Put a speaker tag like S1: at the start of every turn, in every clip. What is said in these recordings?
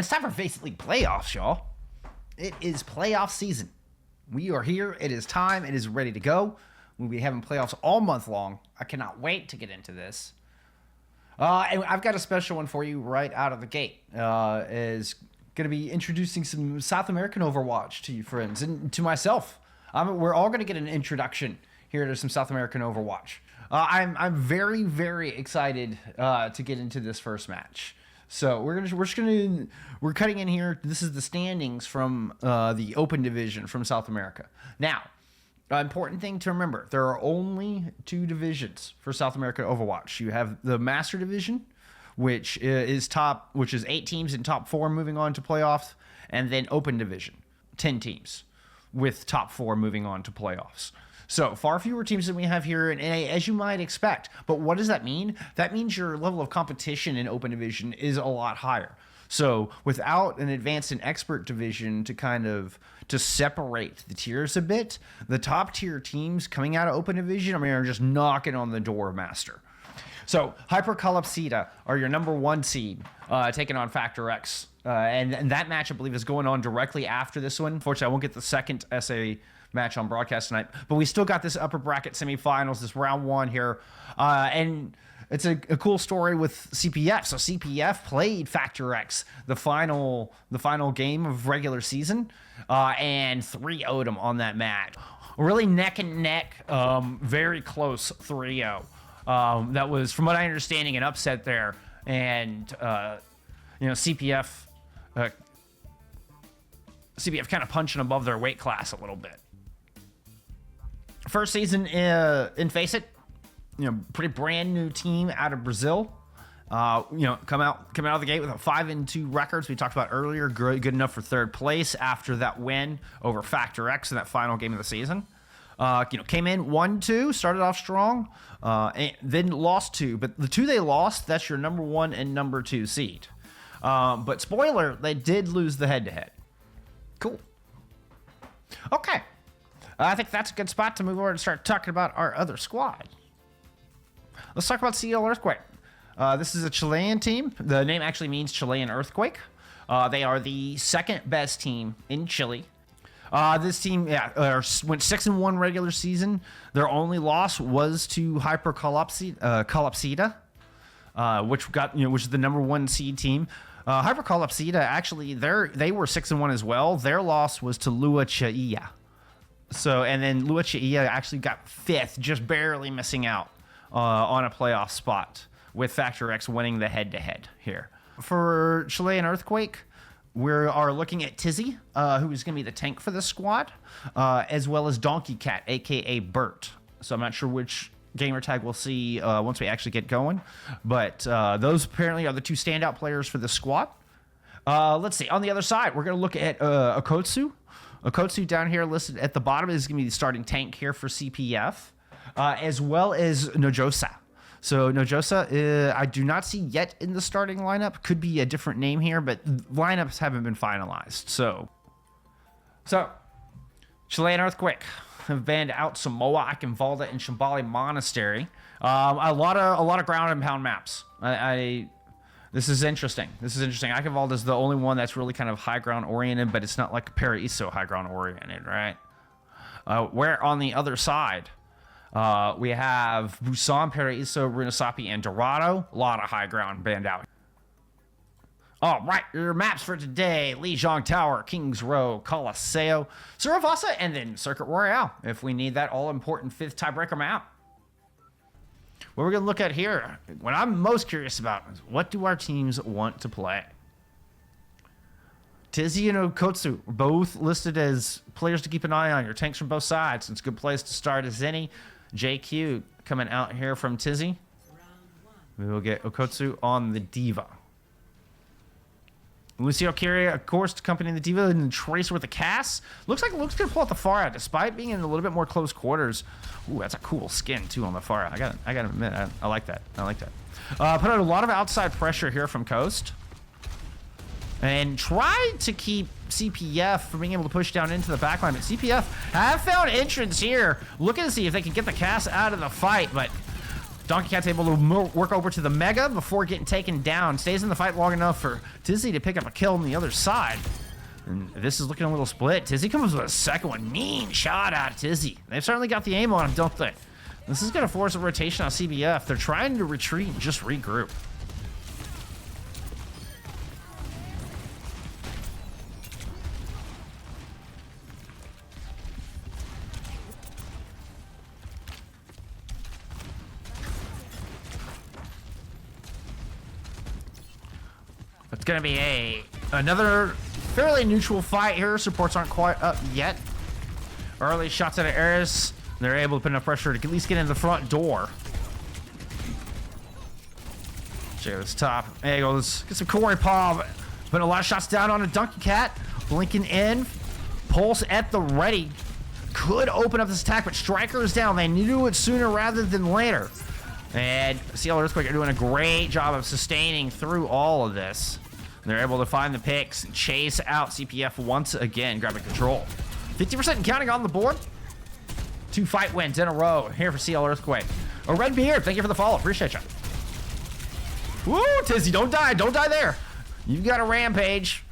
S1: It's time for FACEIT League playoffs, y'all. It is playoff season. We are here. It is time. It is ready to go. We'll be having playoffs all month long. I cannot wait to get into this. And I've got a special one for you right out of the gate. Is going to be introducing some South American Overwatch to you friends and to myself. We're all going to get an introduction here to some South American Overwatch. I'm very, very excited to get into this first match. So we're cutting in here. This is the standings from the Open Division from South America. Now, important thing to remember: there are only two divisions for South America Overwatch. You have the Master Division, which is 8 teams in top 4 moving on to playoffs, and then Open Division, 10 teams with top 4 moving on to playoffs. So far fewer teams than we have here in NA, as you might expect. But what does that mean? That means your level of competition in Open Division is a lot higher. So without an advanced and expert division to separate the tiers a bit, the top tier teams coming out of Open Division, are just knocking on the door of Master. So FACEIT are your number 1 seed, taking on Factor X. And that match, I believe, is going on directly after this one. Unfortunately, I won't get the second SA match on broadcast tonight, but we still got this upper bracket semifinals, this round 1 here. And it's a cool story with CPF. So CPF played Factor X the final game of regular season, and 3-0'd them on that match. Really neck and neck, very close 3-0. That was, from what I understanding, an upset there. And CPF kind of punching above their weight class a little bit. First season in FACEIT, pretty brand new team out of Brazil. Coming out of the gate with a 5-2 records we talked about earlier. Good enough for 3rd place after that win over Factor X in that final game of the season. Came in 1-2, started off strong, and then lost 2. But the 2 they lost, that's your number 1 and number 2 seed. But spoiler, they did lose the head-to-head. Cool. Okay. I think that's a good spot to move over and start talking about our other squad. Let's talk about CL Earthquake. This is a Chilean team. The name actually means Chilean Earthquake. They are the 2nd best team in Chile. This team went 6-1 regular season. Their only loss was to Calopsita, which is the number 1 seed team. Calopsita, actually, they were 6-1 as well. Their loss was to Lua Chaia. And then Lua Chaia actually got 5th, just barely missing out on a playoff spot, with Factor X winning the head-to-head here. For Chilean Earthquake, we are looking at Tizzy, who is going to be the tank for this squad, as well as Donkey Cat, a.k.a. Bert. So I'm not sure which gamer tag we'll see once we actually get going. But those apparently are the 2 standout players for this squad. Let's see. On the other side, we're going to look at Okotsu. Okotsu down here listed at the bottom is going to be the starting tank here for CPF, as well as Nojosa. So Nojosa, I do not see yet in the starting lineup. Could be a different name here, but lineups haven't been finalized. So Chilean Earthquake have banned out Samoa, Akinvalda, and Shambali Monastery. A lot of ground and pound maps. This is interesting. Akinvalda is the only one that's really kind of high ground oriented, but it's not like Paraíso high ground oriented, right? Where on the other side, we have Busan, Paraíso, Runasapi, and Dorado. A lot of high ground banned out. All right, your maps for today: Lijiang Tower, Kings Row, Colosseo, Suravasa, and then Circuit Royale, if we need that all-important 5th tiebreaker map. What we're going to look at here, what I'm most curious about, is what do our teams want to play? Tizzy and Okotsu are both listed as players to keep an eye on. Your tanks from both sides. It's a good place to start as any. JQ coming out here from Tizzy. We will get Okotsu on the Diva. Lucio Kyria, of course, accompanying the Diva, and Tracer with the Cass. Looks like Luke's going to pull out the Pharah, despite being in a little bit more close quarters. Ooh, that's a cool skin, too, on the Pharah. I got to admit, I like that. Put out a lot of outside pressure here from Coast. And tried to keep CPF from being able to push down into the backline. But CPF have found entrance here, looking to see if they can get the Cass out of the fight. But Donkey Cat's able to work over to the Mega before getting taken down. Stays in the fight long enough for Tizzy to pick up a kill on the other side. And this is looking a little split. Tizzy comes with a second one. Mean shot out of Tizzy. They've certainly got the aim on him, don't they? This is going to force a rotation on CPF. They're trying to retreat and just regroup. It's going to be another fairly neutral fight here. Supports aren't quite up yet. Early shots out of Eris. They're able to put enough pressure to at least get in the front door. Check this top. There you go. Let's get some Corey Paul. Putting a lot of shots down on a Donkey Cat. Blinking in. Pulse at the ready. Could open up this attack, but Striker is down. They knew it sooner rather than later. And CL Earthquake are doing a great job of sustaining through all of this. And they're able to find the picks and chase out CPF once again, grabbing control. 50% and counting on the board. 2 fight wins in a row here for CL Earthquake. A Red Beard, thank you for the follow. Appreciate you. Woo, Tizzy, don't die. Don't die there. You've got a rampage.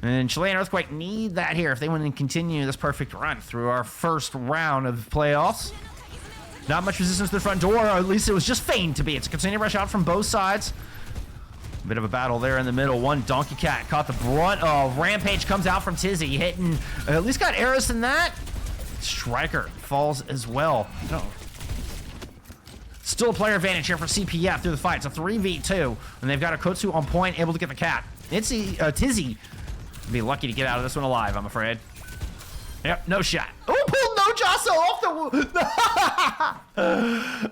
S1: And Chilean Earthquake need that here if they want to continue this perfect run through our first round of playoffs. Not much resistance to the front door, or at least it was just feigned to be. It's a continued rush out from both sides. A bit of a battle there in the middle. One Donkey Cat caught the brunt of Rampage, comes out from Tizzy, hitting, at least got Eris in that. Striker falls as well. No. Still a player advantage here for CPF through the fight. It's a 3v2, and they've got a Kotsu on point, able to get the cat. Tizzy be lucky to get out of this one alive, I'm afraid. Yep, no shot. Oh, pulled Nojasa off the...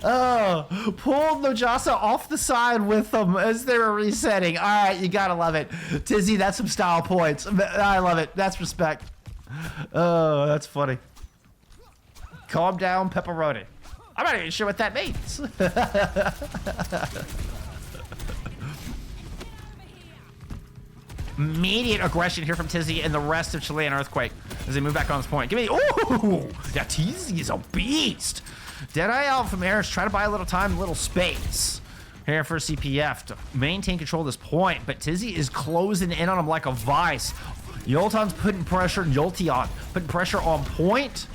S1: oh, pulled Nojasa off the side with them as they were resetting. All right, you gotta love it. Tizzy, that's some style points. I love it. That's respect. Oh, that's funny. Calm down, pepperoni. I'm not even sure what that means. Immediate aggression here from Tizzy and the rest of Chilean Earthquake as they move back on this point. Give me, ooh, yeah, Tizzy is a beast. Deadeye out from Eris, try to buy a little time, a little space here for CPF to maintain control of this point, but Tizzy is closing in on him like a vice. Yolton's putting pressure, Jolteon putting pressure on point.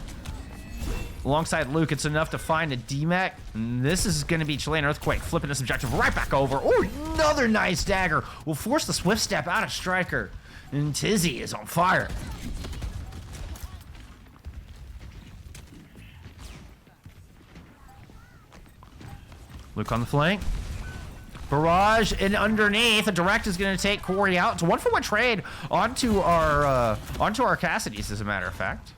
S1: Alongside Luke, it's enough to find a DMAC. And this is going to be Chilean Earthquake flipping this objective right back over. Oh, another nice dagger. Will force the swift step out of Striker. And Tizzy is on fire. Luke on the flank. Barrage and underneath. A direct is going to take Corey out. It's a 1-for-1 trade onto our Cassidy's, as a matter of fact.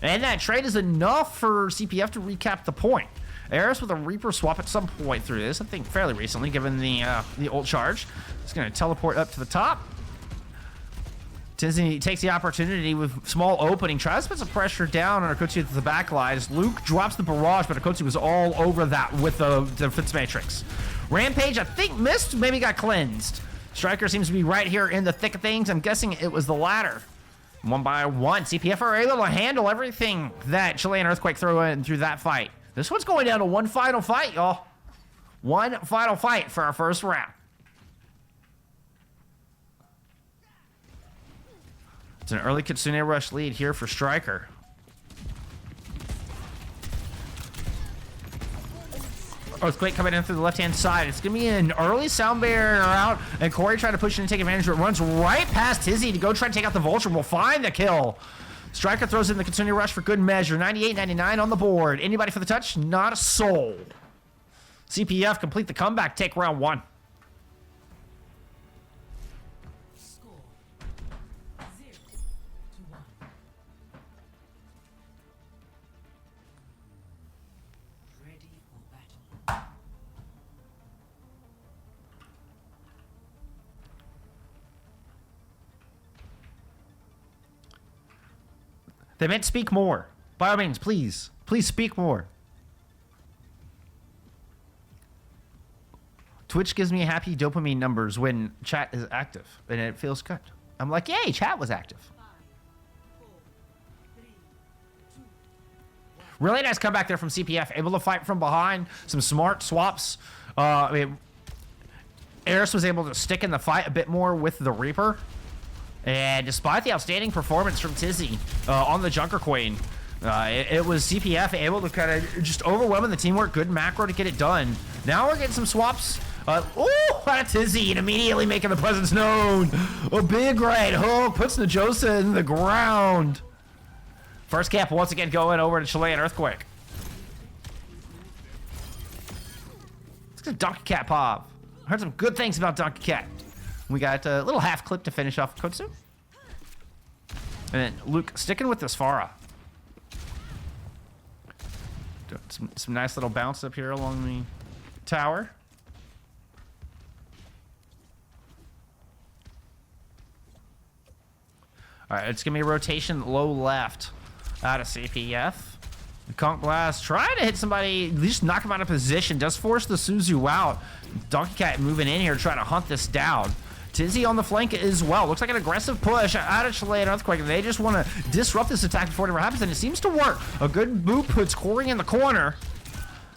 S1: And that trade is enough for CPF to recap the point. Eris with a Reaper swap at some point through this, I think fairly recently, given the ult charge. It's going to teleport up to the top. Tizzy takes the opportunity with small opening, tries to put some pressure down on Akotsu to the back line as Luke drops the barrage, but Akotsu was all over that with the defense matrix. Rampage, I think, missed, maybe got cleansed. Striker seems to be right here in the thick of things. I'm guessing it was the latter. 1 by 1, CPF are able to handle everything that Chilean Earthquake threw in through that fight. This one's going down to one final fight, y'all. One final fight for our first round. It's an early Kitsune Rush lead here for Striker. Earthquake coming in through the left-hand side. It's going to be an early sound barrier out, and Corey trying to push in and take advantage, but runs right past Tizzy to go try to take out the Vulture. Will find the kill. Striker throws in the Kitsune Rush for good measure. 98-99 on the board. Anybody for the touch? Not a soul. CPF complete the comeback. Take round 1. They meant speak more. By all means, please. Please speak more. Twitch gives me happy dopamine numbers when chat is active, and it feels good. I'm like, yay, chat was active. Really nice comeback there from CPF. Able to fight from behind. Some smart swaps. Eris was able to stick in the fight a bit more with the Reaper. And despite the outstanding performance from Tizzy on the Junker Queen, it was CPF able to kind of just overwhelm the teamwork. Good macro to get it done. Now we're getting some swaps. Out of Tizzy and immediately making the presence known. A big right hook puts Najosa in the ground. First cap once again going over to Chilean Earthquake. Let's get Donkey Cat Pop. I heard some good things about Donkey Cat. We got a little half clip to finish off Kotsu. And then Luke sticking with this Farah. Some nice little bounce up here along the tower. All right, it's going to be a rotation low left out of CPF. The Conk Blast trying to hit somebody, at least knock him out of position. Does force the Suzu out. Donkey Cat moving in here trying to hunt this down. Tizzy on the flank as well. Looks like an aggressive push out of Chilean Earthquake. They just want to disrupt this attack before it ever happens, and it seems to work. A good boot puts Corey in the corner.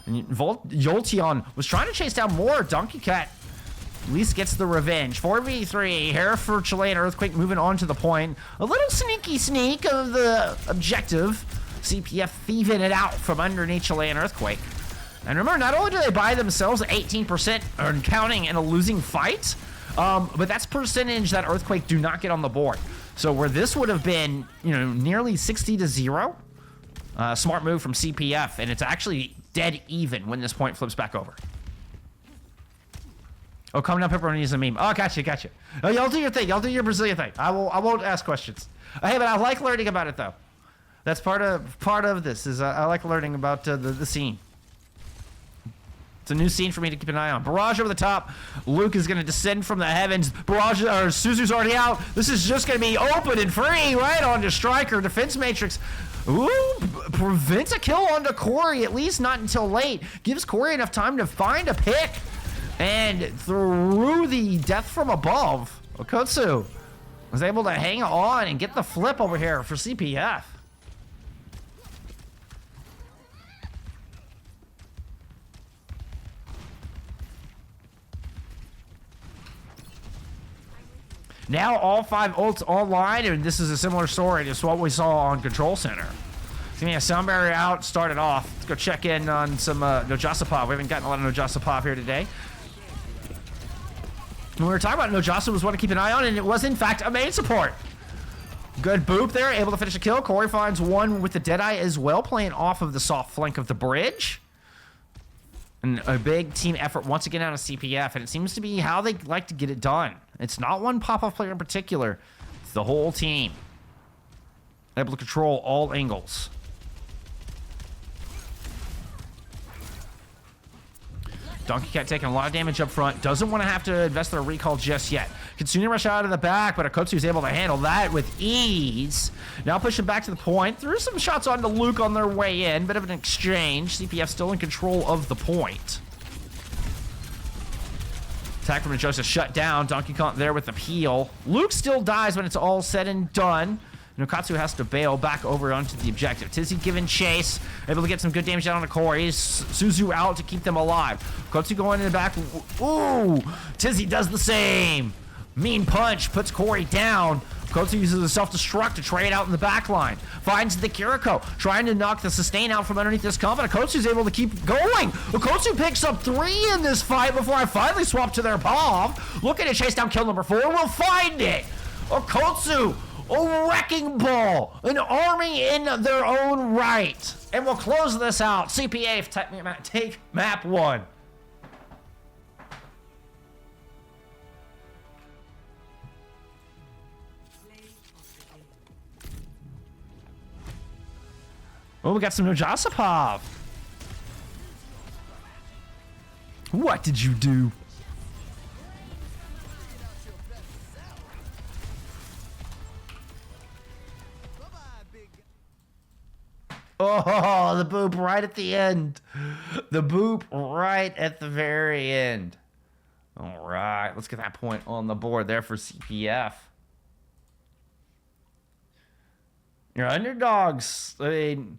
S1: And Jolteon was trying to chase down more. Donkey Cat at least gets the revenge. 4v3 here for Chilean Earthquake moving on to the point. A little sneaky sneak of the objective. CPF thieving it out from underneath Chilean Earthquake. And remember, not only do they buy themselves 18% or counting in a losing fight, but that's percentage that Earthquake do not get on the board. So where this would have been, nearly 60-0, smart move from CPF, and it's actually dead even when this point flips back over. Oh, coming up, pepperoni is a meme. Oh, gotcha. Oh, y'all do your thing. Y'all do your Brazilian thing. I won't ask questions. Hey, but I like learning about it though. That's part of this. Is I like learning about the scene. It's a new scene for me to keep an eye on. Barrage over the top. Luke is going to descend from the heavens. Suzu's already out. This is just going to be open and free right onto Striker. Defense Matrix. Ooh, prevents a kill onto Corey, at least not until late. Gives Corey enough time to find a pick. And through the death from above, Okotsu was able to hang on and get the flip over here for CPF. Now all 5 ults online, and this is a similar story to what we saw on Control Center. It's gonna be a sound barrier out, started off. Let's go check in on some Nojasa Pop. We haven't gotten a lot of Nojasa Pop here today. When we were talking about Nojasa was one to keep an eye on, and it was in fact a main support. Good boop there, able to finish a kill. Corey finds one with the Deadeye as well, playing off of the soft flank of the bridge. And a big team effort once again out of CPF, and it seems to be how they like to get it done. It's not one pop-off player in particular. It's the whole team. Able to control all angles. Donkey Cat taking a lot of damage up front. Doesn't want to have to invest their recall just yet. Kitsune rush out of the back, but Akotsu is able to handle that with ease. Now pushing back to the point. Threw some shots onto Luke on their way in. Bit of an exchange. CPF still in control of the point. Attack from Joseph shut down. Donkey Kong there with the peel. Luke still dies when it's all said and done. Nokatsu has to bail back over onto the objective. Tizzy giving chase, able to get some good damage down on the core. He's Suzu out to keep them alive. Kotsu going in the back. Ooh, Tizzy does the same. Mean punch puts Corey down. Kotsu uses a self-destruct to trade out in the back line. Finds the Kiriko, trying to knock the sustain out from underneath this comp, and Kotsu's able to keep going. Kotsu picks up 3 in this fight before I finally swap to their POV. Looking to chase down kill number 4. We'll find it. Kotsu, a wrecking ball, an army in their own right. And we'll close this out. CPA, take map 1. Oh, we got some Nojasapov. What did you do? Oh, the boop right at the end. The boop right at the very end. All right, let's get that point on the board there for CPF. Your underdogs, I mean,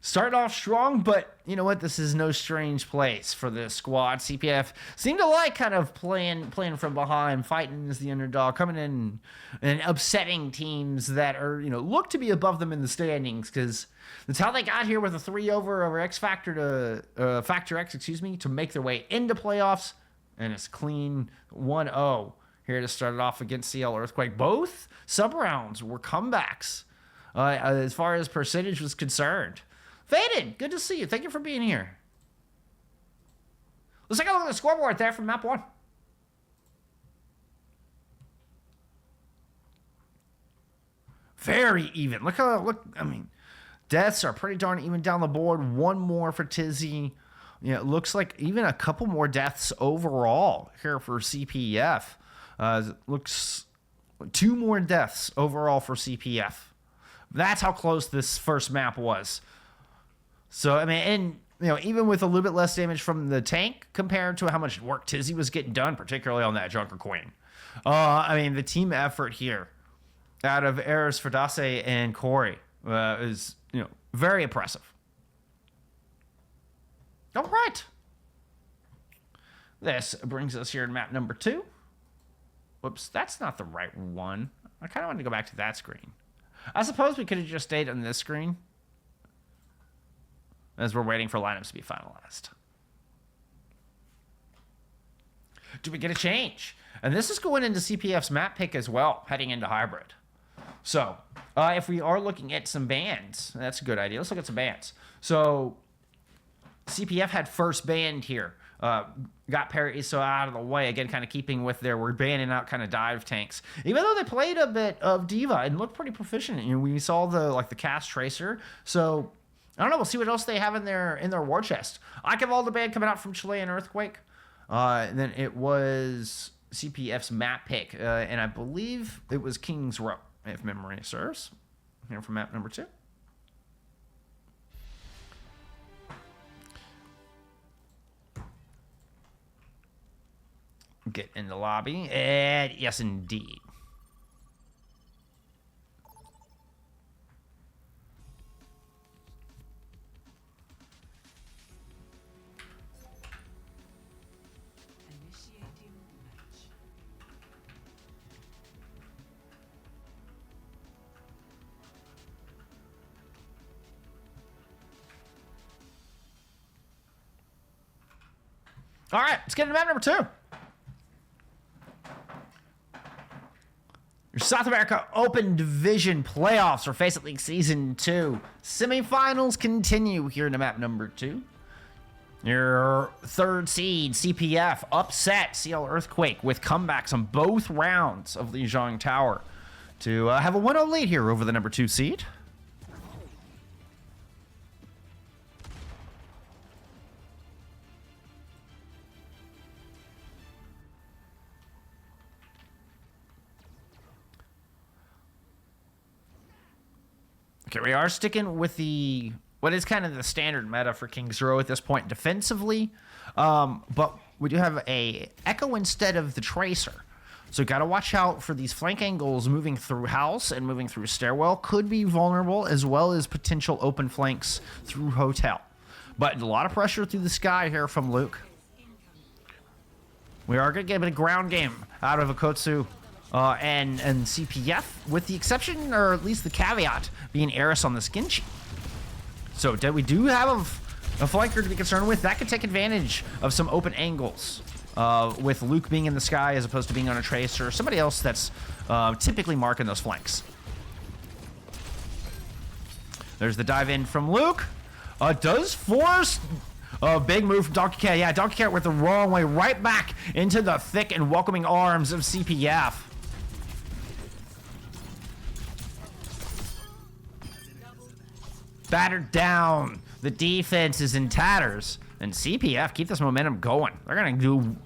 S1: Starting off strong, but you know what? This is no strange place for this squad. CPF seem to like kind of playing from behind, fighting as the underdog, coming in and upsetting teams that are, you know, look to be above them in the standings, because that's how they got here with a 3 over X Factor to Factor X, to make their way into playoffs, and it's clean 1-0 here to start it off against CL Earthquake. Both sub rounds were comebacks as far as percentage was concerned. Faded, good to see you. Thank you for being here. Let's take a look at the scoreboard there from map 1. Very even. Look, I mean, deaths are pretty darn even down the board. One more for Tizzy. Yeah, it looks like even a couple more deaths overall here for CPF. Looks 2 more deaths overall for CPF. That's how close this first map was. So, I mean, and, you know, even with a little bit less damage from the tank compared to how much work Tizzy was getting done, particularly on that Junker Queen. I mean, the team effort here out of Eris, Ferdase, and Corey is, you know, very impressive. All right. This brings us here to map number 2. Whoops, that's not the right one. I kind of wanted to go back to that screen. I suppose we could have just stayed on this screen as we're waiting for lineups to be finalized. Do we get a change? And this is going into CPF's map pick as well, heading into hybrid. So, if we are looking at some bans, that's a good idea. Let's look at some bans. So, CPF had first banned here. Got Paraiso out of the way. Again, kind of keeping with we're banning out kind of dive tanks. Even though they played a bit of Diva and looked pretty proficient. You know, we saw the cast tracer. So, I don't know. We'll see what else they have in their war chest. Akaval the band coming out from Chilean Earthquake. And then it was CPF's map pick. And I believe it was King's Row, if memory serves. Here for map number 2. Get in the lobby. And yes, indeed. All right, let's get into map number 2. Your South America Open Division playoffs for FACEIT League Season 2. Semifinals continue here into map number 2. Your 3rd seed, CPF, upset CL Earthquake with comebacks on both rounds of Lijiang Tower to have a 1-0 lead here over the number 2 seed. Okay, we are sticking with what is kind of the standard meta for King's Row at this point defensively, but we do have a Echo instead of the Tracer. So got to watch out for these flank angles moving through house and moving through stairwell. Could be vulnerable, as well as potential open flanks through hotel. But a lot of pressure through the sky here from Luke. We are going to get a ground game out of Akotsu. And CPF, with the exception, or at least the caveat, being Eris on the skin sheet. So we do have a flanker to be concerned with. That could take advantage of some open angles, with Luke being in the sky as opposed to being on a tracer, or somebody else that's typically marking those flanks. There's the dive in from Luke. Does force a big move from Donkey Cat. Yeah, Donkey Cat went the wrong way, right back into the thick and welcoming arms of CPF. Battered down. The defense is in tatters. And CPF keep this momentum going. They're going to do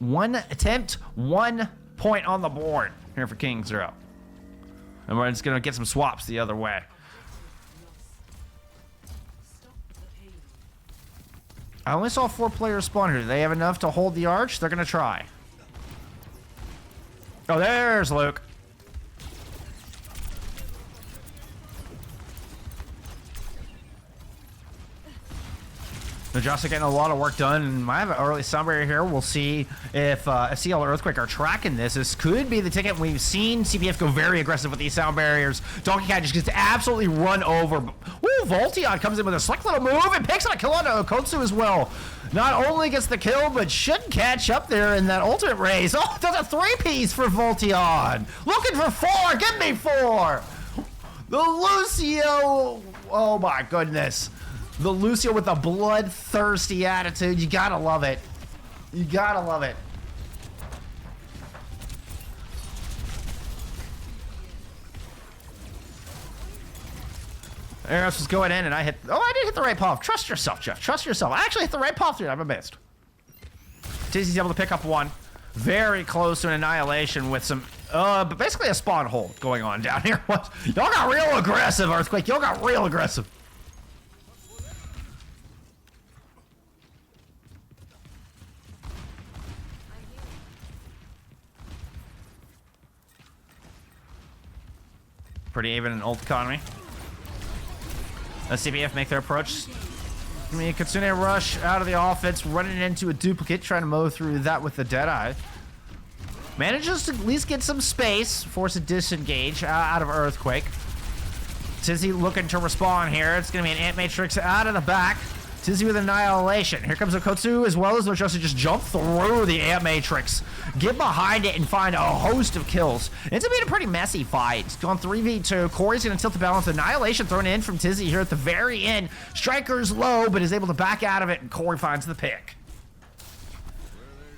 S1: 1 attempt, 1 point on the board here for King's Row. And we're just going to get some swaps the other way. I only saw 4 players spawn here. Do they have enough to hold the arch? They're going to try. Oh, there's Luke. Najasa getting a lot of work done, and I have an early summary here. We'll see if CL or Earthquake are tracking this. This could be the ticket. We've seen CPF go very aggressive with these sound barriers. Donkey Cat just gets absolutely run over. Ooh, Voltion comes in with a slick little move and picks up a kill on Okotsu as well. Not only gets the kill, but should catch up there in that ultimate race. Oh, does a 3-piece for Voltion. Looking for 4. Give me 4. The Lucio. Oh, my goodness. The Lucio with a bloodthirsty attitude. You gotta love it. You gotta love it. Eros was going in and I hit. Oh, I did hit the right paw. Trust yourself, Jeff. Trust yourself. I actually hit the right paw through it. I'm missed. Tizzy's able to pick up one. Very close to an annihilation with some, but basically a spawn hold going on down here. Y'all got real aggressive, Earthquake. Y'all got real aggressive. Pretty even in ult economy. The CPF make their approach. I mean, Kitsune rush out of the offense, running into a duplicate, trying to mow through that with the Deadeye. Manages to at least get some space, force a disengage out of Earthquake. Tizzy looking to respawn here. It's going to be an Ant Matrix out of the back. Tizzy with Annihilation. Here comes Okotsu as well as Nojosa just jump through the Ant Matrix. Get behind it and find a host of kills. It's been a pretty messy fight. It's gone 3v2. Corey's going to tilt the balance. Annihilation thrown in from Tizzy here at the very end. Striker's low, but is able to back out of it, and Corey finds the pick.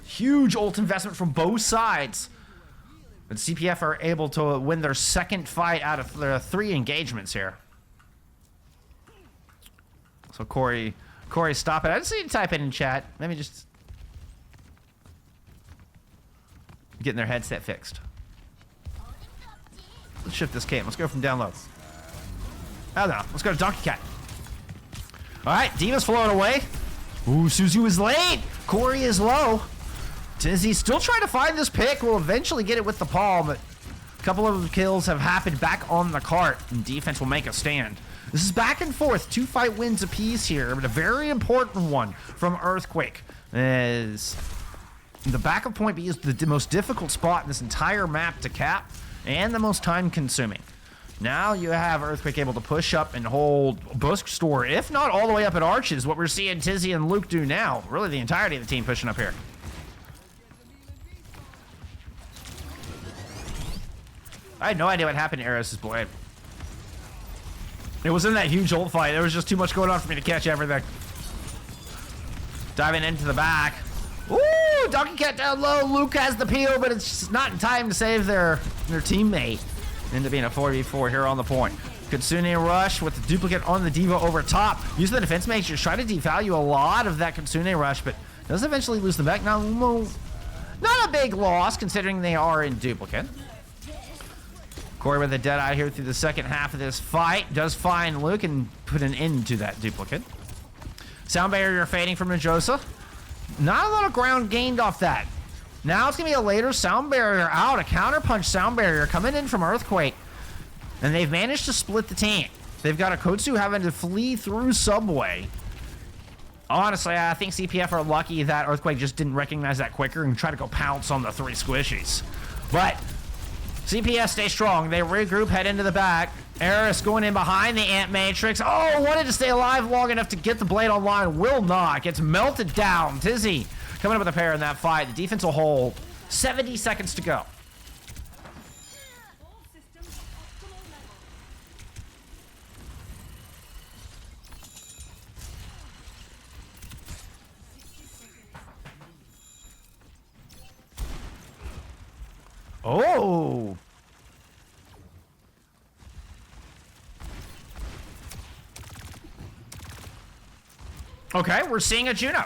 S1: Huge ult investment from both sides. But CPF are able to win their second fight out of their 3 engagements here. So Corey, stop it. I just need to type it in chat. Let me just... Getting their headset fixed. Let's shift this cam. Let's go from down low. Oh no, let's go to Donkey Cat. Alright, Diva's floating away. Ooh, Suzu is late. Corey is low. Tizzy still trying to find this pick. Will eventually get it with the palm, but a couple of kills have happened back on the cart, and defense will make a stand. This is back and forth, 2 fight wins apiece here, but a very important one from Earthquake. As the back of point B is the most difficult spot in this entire map to cap, and the most time consuming. Now you have Earthquake able to push up and hold Busk Store, if not all the way up at Arches, what we're seeing Tizzy and Luke do now. Really the entirety of the team pushing up here. I had no idea what happened to Eros' blade. It was in that huge ult fight. There was just too much going on for me to catch everything. Diving into the back. Ooh, Donkey Cat down low. Luke has the peel, but it's just not in time to save their teammate. End up being a 4v4 here on the point. Kitsune rush with the duplicate on the Diva over top. Use the defense matrix, try to devalue a lot of that Kitsune rush, but does eventually lose them back. Now, not a big loss considering they are in duplicate. Corey with a Deadeye here through the second half of this fight. Does find Luke and put an end to that duplicate. Sound barrier fading from Nojosa. Not a lot of ground gained off that. Now it's going to be a later sound barrier out. A counterpunch sound barrier coming in from Earthquake. And they've managed to split the team. They've got Okotsu having to flee through Subway. Honestly, I think CPF are lucky that Earthquake just didn't recognize that quicker and try to go pounce on the 3 squishies. But CPF stay strong. They regroup, head into the back. Eris going in behind the Ant Matrix. Oh, wanted to stay alive long enough to get the blade online. Will not. Gets melted down. Tizzy coming up with a pair in that fight. The defense will hold. 70 seconds to go. Oh! Okay, we're seeing a Juno.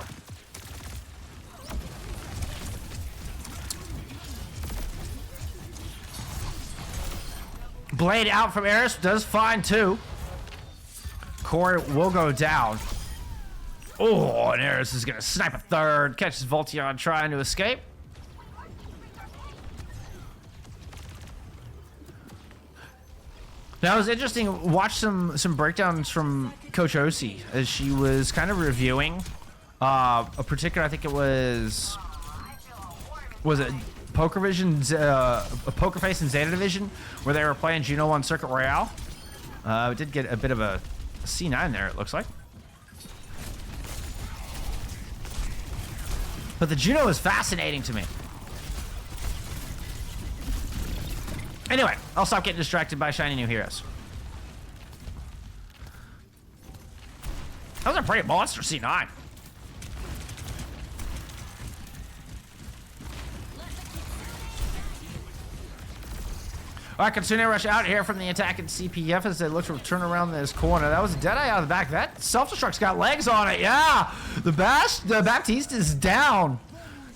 S1: Blade out from Eris, does find 2. Corey will go down. Oh, and Eris is gonna snipe a 3rd. Catches Voltion trying to escape. Now, it was interesting. Watch some breakdowns from Coach Osi as she was kind of reviewing A particular, I think it was it Poker Vision, Poker Face and Zeta Division, where they were playing Juno on Circuit Royale. It did get a bit of a C9 there, it looks like. But the Juno is fascinating to me. Anyway, I'll stop getting distracted by shiny new heroes. That was a pretty monster C9. All right, Kitsune rush out here from the attacking CPF as they look to turn around this corner. That was a Deadeye out of the back. That self-destruct's got legs on it. Yeah, the Baptiste is down.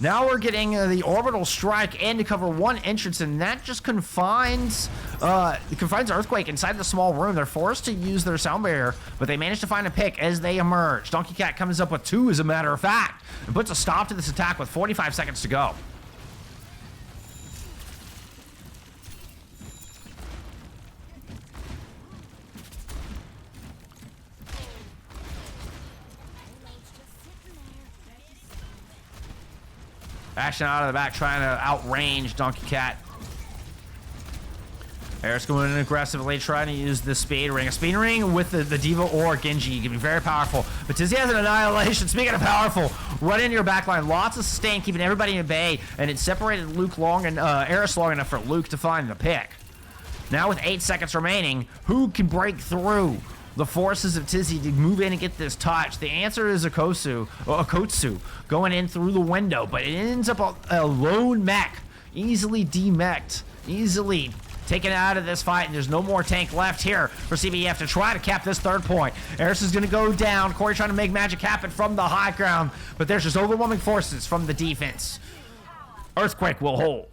S1: Now we're getting the orbital strike and to cover one entrance, and that just confines Earthquake inside the small room. They're forced to use their sound barrier, but they manage to find a pick as they emerge. Donkey Cat comes up with 2, as a matter of fact, and puts a stop to this attack with 45 seconds to go. Action out of the back, trying to outrange Donkey Cat. Eris going in aggressively, trying to use the Speed Ring. A Speed Ring with the Diva or Genji can be very powerful. But Tizzy has an Annihilation. Speaking of powerful, run into your backline. Lots of sustain, keeping everybody in bay. And it separated Luke long and Eris long enough for Luke to find the pick. Now with 8 seconds remaining, who can break through the forces of Tizzy to move in and get this touch? The answer is Akotsu going in through the window, but it ends up a lone mech, easily demeched, easily taken out of this fight, and there's no more tank left here for CBF to try to cap this 3rd point. Eris is going to go down. Corey trying to make magic happen from the high ground, but there's just overwhelming forces from the defense. Earthquake will hold.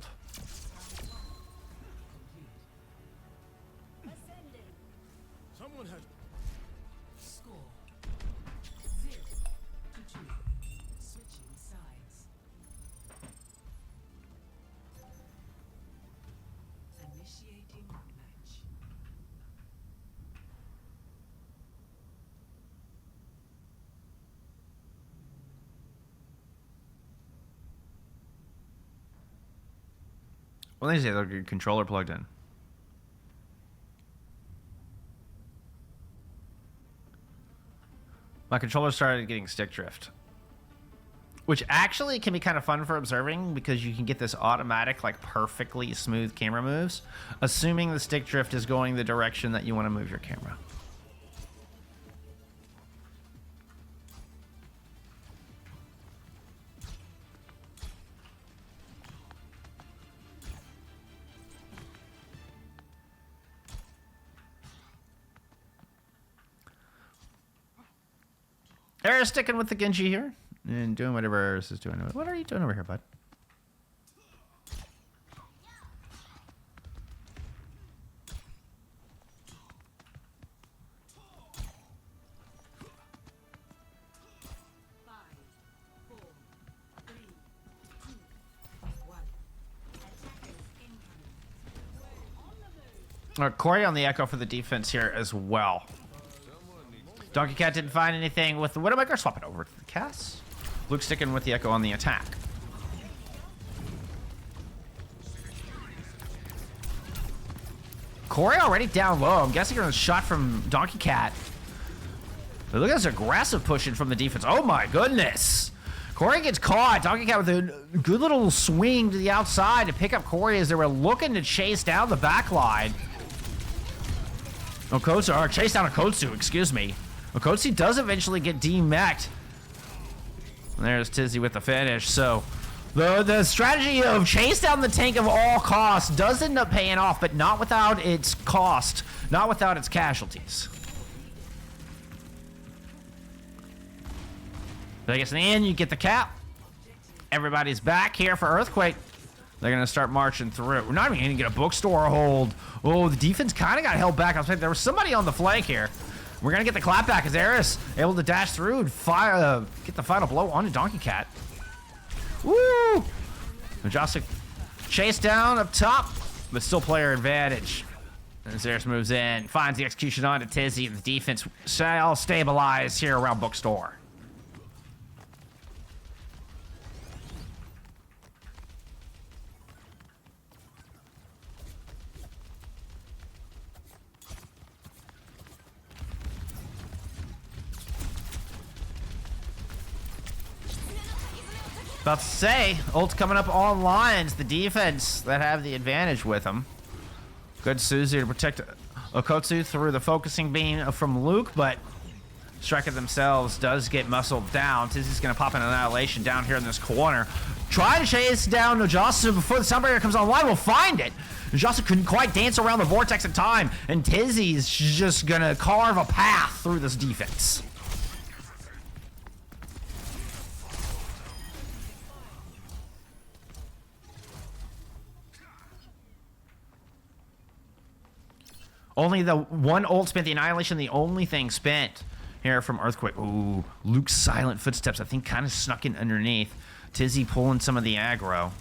S1: Well, they say their controller plugged in. My controller started getting stick drift, which actually can be kind of fun for observing because you can get this automatic, like perfectly smooth camera moves, assuming the stick drift is going the direction that you want to move your camera. Eris sticking with the Genji here and doing whatever Eris is doing. What are you doing over here, bud? Corey on the Echo for the defense here as well. Donkey Cat didn't find anything with the Widowmaker. Swap it over to the Cass. Luke sticking with the Echo on the attack. Corey already down low. I'm guessing a shot from Donkey Cat. But look at this aggressive pushing from the defense. Oh my goodness. Corey gets caught. Donkey Cat with a good little swing to the outside to pick up Corey as they were looking to chase down the back line. Okotsu, or chase down Okotsu, excuse me. Okotsu does eventually get demeched. And there's Tizzy with the finish. So the strategy of chase down the tank of all costs does end up paying off, but not without its cost, not without its casualties. But I guess in the end, you get the cap. Everybody's back here for Earthquake. They're going to start marching through. We're not even going to get a bookstore hold. Oh, the defense kind of got held back. I was thinking there was somebody on the flank here. We're going to get the clap back as Eris able to dash through and get the final blow onto Donkey Cat. Woo! Majestic chase down up top, but still player advantage. As Eris moves in, finds the execution onto Tizzy, and the defense all stabilized here around bookstore. About to say, ult's coming up online. It's the defense that have the advantage with them. Good Suzu to protect Okotsu through the focusing beam from Luke, but Striker themselves does get muscled down. Tizzy's going to pop an annihilation down here in this corner. Try to chase down Nojasu before the sound barrier comes online. We'll find it. Nojasu couldn't quite dance around the vortex in time, and Tizzy's just going to carve a path through this defense. Only the one ult spent, the annihilation, the only thing spent here from Earthquake. Ooh, Luke's silent footsteps, I think, kind of snuck in underneath. Tizzy pulling some of the aggro.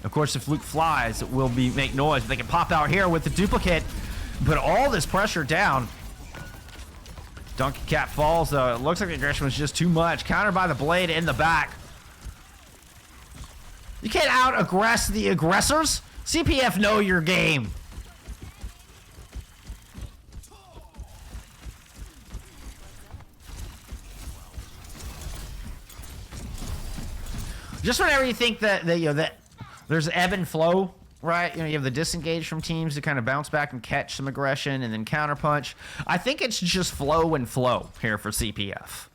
S1: Of course, if Luke flies, it will make noise, but they can pop out here with the duplicate, put all this pressure down. Donkey Cat falls, though. It looks like the aggression was just too much. Countered by the blade in the back. You can't out-aggress the aggressors. CPF know your game. Just whenever you think that there's ebb and flow, right? You have the disengage from teams to kind of bounce back and catch some aggression and then counterpunch. I think it's just flow and flow here for CPF.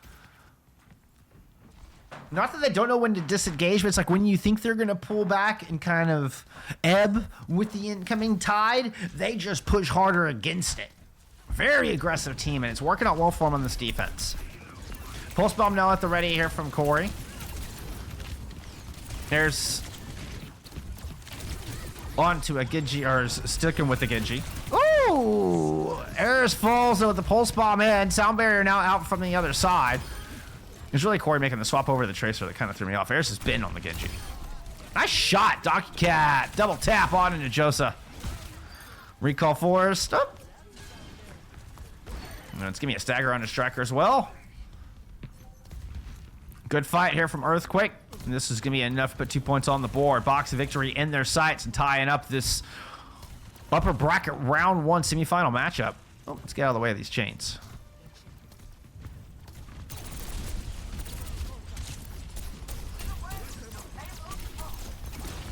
S1: Not that they don't know when to disengage, but it's like when you think they're going to pull back and kind of ebb with the incoming tide, they just push harder against it. Very aggressive team, and it's working out well for them on this defense. Pulse Bomb now at the ready here from Corey. There's onto a Genji, or sticking with the Genji. Ooh! Eris falls with the Pulse Bomb in. Sound Barrier now out from the other side. It's really Corey making the swap over the Tracer that kind of threw me off. Eris has been on the Genji. Nice shot, Donkey Cat. Double tap on into Josa. Recall forced. Oh. And let's give me a stagger on the Striker as well. Good fight here from Earthquake. And this is going to be enough to put 2 points on the board. Box of victory in their sights and tying up this upper bracket round 1 semifinal matchup. Oh, let's get out of the way of these chains.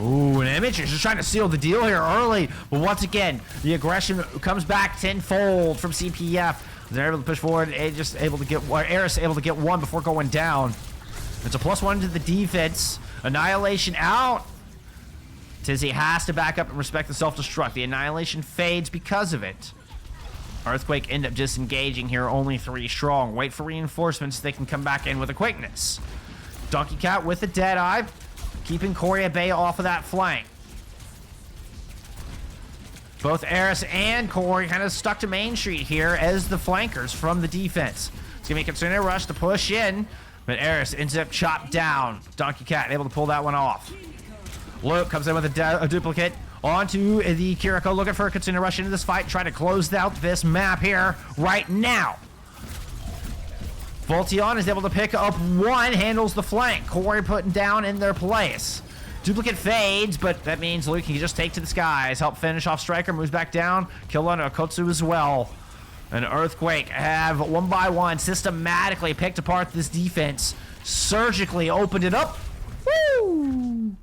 S1: Ooh, and Image is just trying to seal the deal here early. But once again, the aggression comes back tenfold from CPF. They're able to push forward. Eris able to get one before going down. It's a +1 to the defense. Annihilation out. Tizzy has to back up and respect the self-destruct. The Annihilation fades because of it. Earthquake end up disengaging here, only 3 strong. Wait for reinforcements, they can come back in with a quickness. Donkey Cat with the Deadeye, keeping Corey at bay off of that flank. Both Eris and Corey kind of stuck to Main Street here as the flankers from the defense. It's going to be a Kitsune rush to push in, but Eris ends up chopped down. Donkey Cat able to pull that one off. Luke comes in with a duplicate onto the Kiriko, looking for a Kitsune rush into this fight, trying to close out this map here right now. Voltion is able to pick up one, handles the flank. Corey putting down in their place. Duplicate fades, but that means Luke can just take to the skies. Help finish off Striker, moves back down. Kill on Okotsu as well. And Earthquake have one by one systematically picked apart this defense. Surgically opened it up. Woo!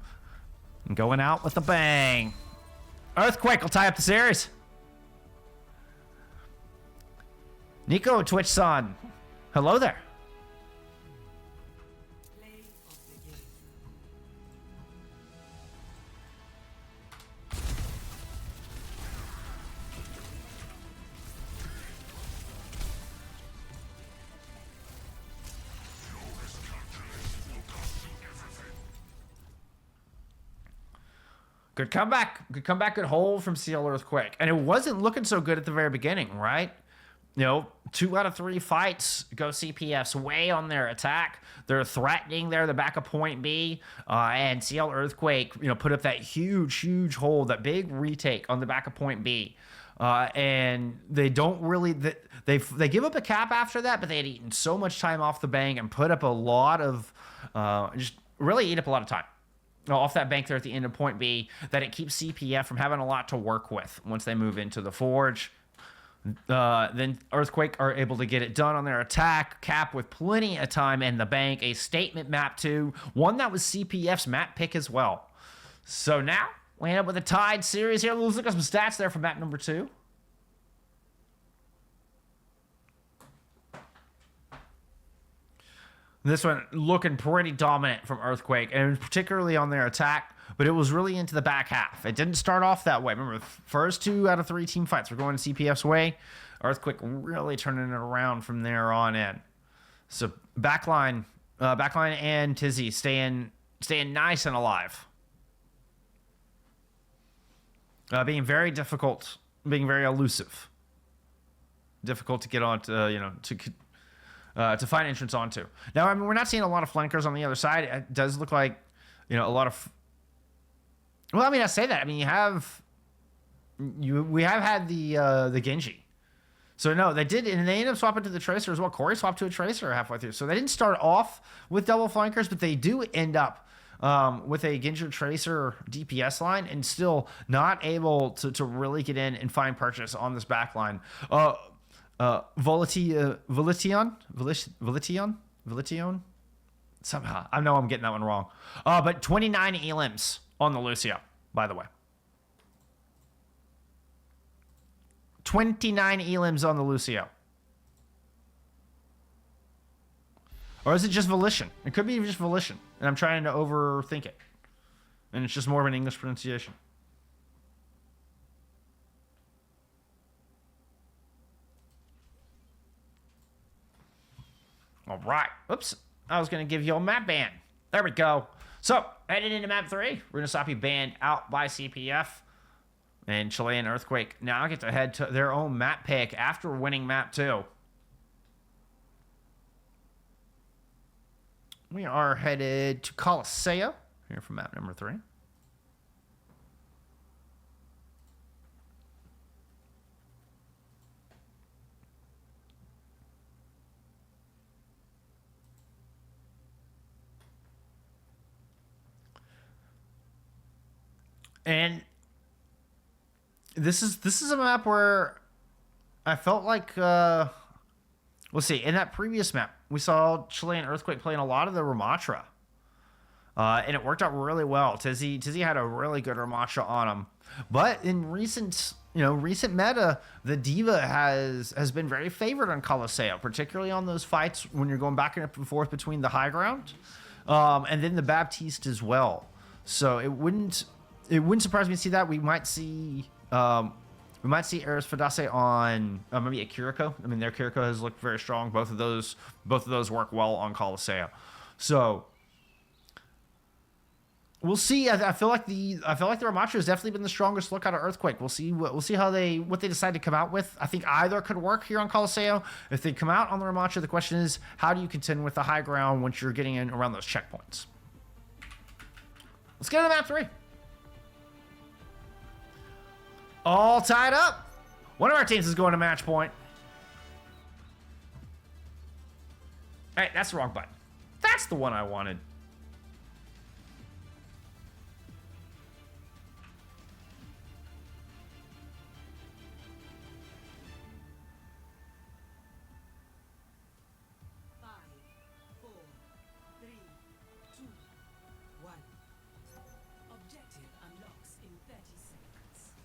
S1: And going out with a bang. Earthquake will tie up the series. Nico Twitch-san. Hello there. Good comeback. Good comeback, good hold from CL Earthquake. And it wasn't looking so good at the very beginning, right? 2 out of 3 fights go CPF's way on their attack. They're threatening there, the back of point B. And CL Earthquake, put up that huge hold, that big retake on the back of point B. And they don't really... They give up a cap after that, but they had eaten so much time off the bank and put up a lot of... just really eat up a lot of time off that bank there at the end of point B, that it keeps CPF from having a lot to work with once they move into the Forge. Then Earthquake are able to get it done on their attack. Cap with plenty of time in the bank. A statement map too. One that was CPF's map pick as well. So now we end up with a tied series here. Let's look at some stats there for map number 2. This one looking pretty dominant from Earthquake, and particularly on their attack, but it was really into the back half. It didn't start off that way. Remember, the first 2 out of 3 team fights were going CPF's way. Earthquake really turning it around from there on in. So backline and Tizzy staying nice and alive. Being very difficult, being very elusive. Difficult to get on to, to find entrance onto. Now, I mean, we're not seeing a lot of flankers on the other side. It does look like, a lot of... Well, I mean, I say that. I mean, we have had the Genji. So, no, they did, and they ended up swapping to the Tracer as well. Corey swapped to a Tracer halfway through. So, they didn't start off with double flankers, but they do end up with a Genji Tracer DPS line and still not able to really get in and find purchase on this back line. Volition? Somehow. I know I'm getting that one wrong. But 29 elims on the Lucio, by the way. 29 elims on the Lucio. Or is it just Volition? It could be just Volition, and I'm trying to overthink it. And it's just more of an English pronunciation. All right. Oops. I was going to give you a map ban. There we go. So, heading into map 3, Runasapi banned out by CPF. And Chilean Earthquake now get to head to their own map pick after winning map 2. We are headed to Colosseo here for map number 3. And this is a map where I felt like we'll see. In that previous map, we saw Chilean Earthquake playing a lot of the Ramatra. And it worked out really well. Tizzy had a really good Ramatra on him. But in recent meta, the Diva has been very favored on Colosseo, particularly on those fights when you're going back and forth between the high ground. And then the Baptiste as well. So it wouldn't surprise me to see that. We might see Eris Fadase on maybe a Kiriko. I mean, their Kiriko has looked very strong. Both of those work well on Colosseo. So we'll see. I feel like the Ramatra has definitely been the strongest look out of Earthquake. We'll see what they decide to come out with. I think either could work here on Colosseo. If they come out on the Ramatra, the question is, how do you contend with the high ground once you're getting in around those checkpoints? Let's get to map 3. All tied up. One of our teams is going to match point. All right, that's the wrong button. That's the one I wanted.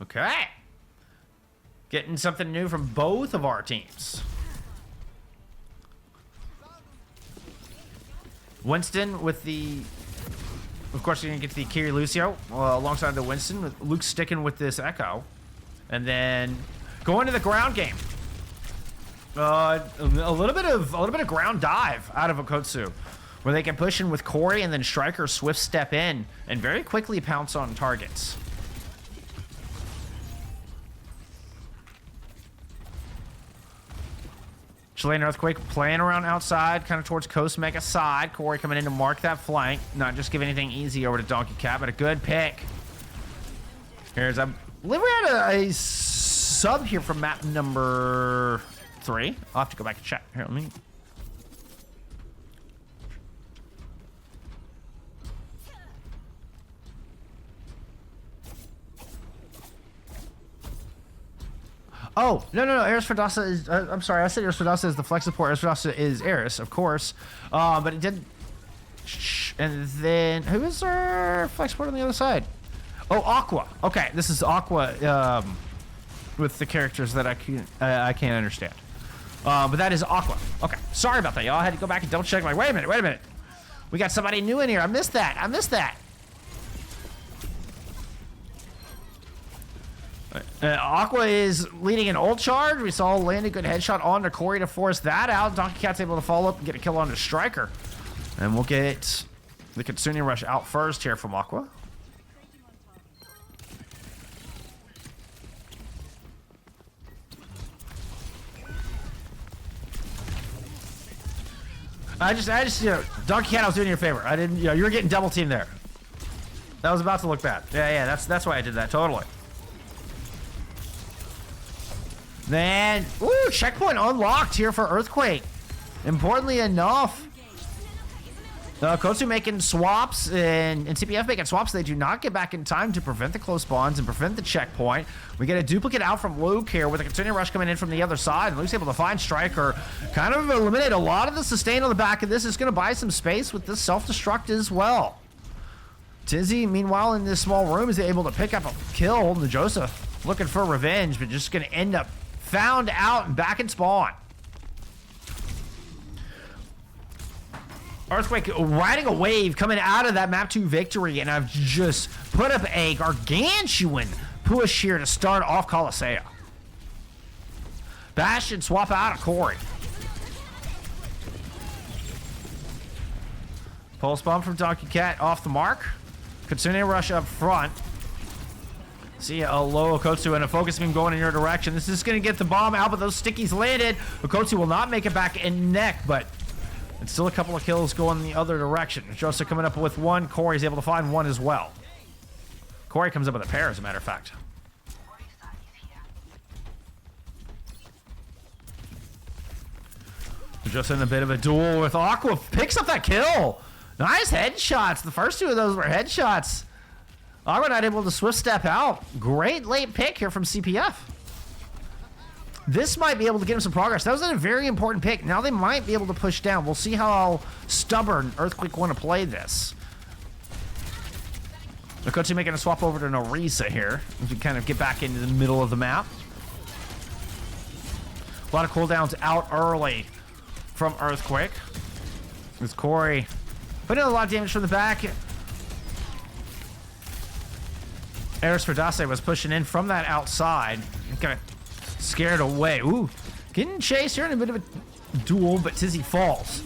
S1: Okay. Getting something new from both of our teams. Winston with the... Of course, you're going to get to the Kiri Lucio alongside the Winston. With Luke sticking with this Echo. And then going to the ground game. A little bit of ground dive out of Okotsu, where they can push in with Corey and then Striker swift step in and very quickly pounce on targets. Chilean Earthquake playing around outside, kind of towards Coast Mega side. Corey coming in to mark that flank. Not just give anything easy over to Donkey Cat, but a good pick. Here's, I believe we had a sub here from map number 3. I'll have to go back and check. Here, let me... Oh, no. Eris Ferdasa is... I'm sorry, I said Eris Ferdasa is the flex support. Eris Ferdasa is Eris, of course. But it did... And then... Who is our flex support on the other side? Oh, Aqua. Okay, this is Aqua with the characters that I can't understand. But that is Aqua. Okay, sorry about that, y'all. I had to go back and double check. Like, wait a minute. We got somebody new in here. I missed that. Aqua is leading an ult charge. We saw land a good headshot onto Corey to force that out. Donkey Cat's able to follow up and get a kill onto Striker. And we'll get the Kitsune Rush out first here from Aqua. I just, you know, Donkey Cat, I was doing you a favor. I didn't, you know, you were getting double teamed there. That was about to look bad. Yeah, that's why I did that, totally. Then, ooh, checkpoint unlocked here for Earthquake. Importantly enough, Kotsu making swaps and CPF making swaps. They do not get back in time to prevent the close spawns and prevent the checkpoint. We get a duplicate out from Luke here with a Kitsune Rush coming in from the other side. And Luke's able to find Striker, kind of eliminate a lot of the sustain on the back of this. Is going to buy some space with this self-destruct as well. Tizzy, meanwhile, in this small room, is able to pick up a kill. Joseph looking for revenge, but just going to end up found out and back in spawn. Earthquake riding a wave coming out of that map 2 victory, and I've just put up a gargantuan push here to start off Colosseum. Bastion swap out of Corey. Pulse bomb from Donkey Cat off the mark. Kitsune Rush up front. See a low Okotsu and a focus beam going in your direction. This is going to get the bomb out, but those stickies landed. Okotsu will not make it back in neck, but it's still a couple of kills going in the other direction. Joseph coming up with one. Corey's able to find one as well. Corey comes up with a pair, as a matter of fact. Just in a bit of a duel with Aqua. Picks up that kill. Nice headshots. The first two of those were headshots. Aqua not able to swift step out. Great late pick here from CPF. This might be able to get him some progress. That was a very important pick. Now they might be able to push down. We'll see how stubborn Earthquake want to play this. Okotsu making a swap over to Norisa here as we kind of get back into the middle of the map. A lot of cooldowns out early from Earthquake. With Corey putting in a lot of damage from the back. Eris Ferdase was pushing in from that outside. Kind of scared away. Ooh, getting chased here in a bit of a duel, but Tizzy falls.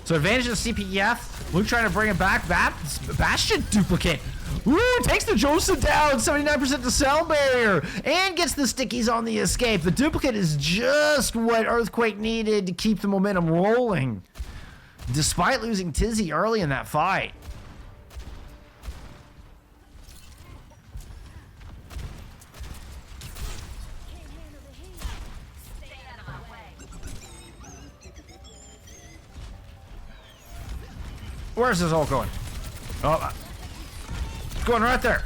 S1: So advantage of CPF. Luke trying to bring it back. Bastion duplicate. Ooh, takes the Joseph down. 79% to sound barrier. And gets the stickies on the escape. The duplicate is just what Earthquake needed to keep the momentum rolling. Despite losing Tizzy early in that fight. Where's this all going? Oh, it's going right there.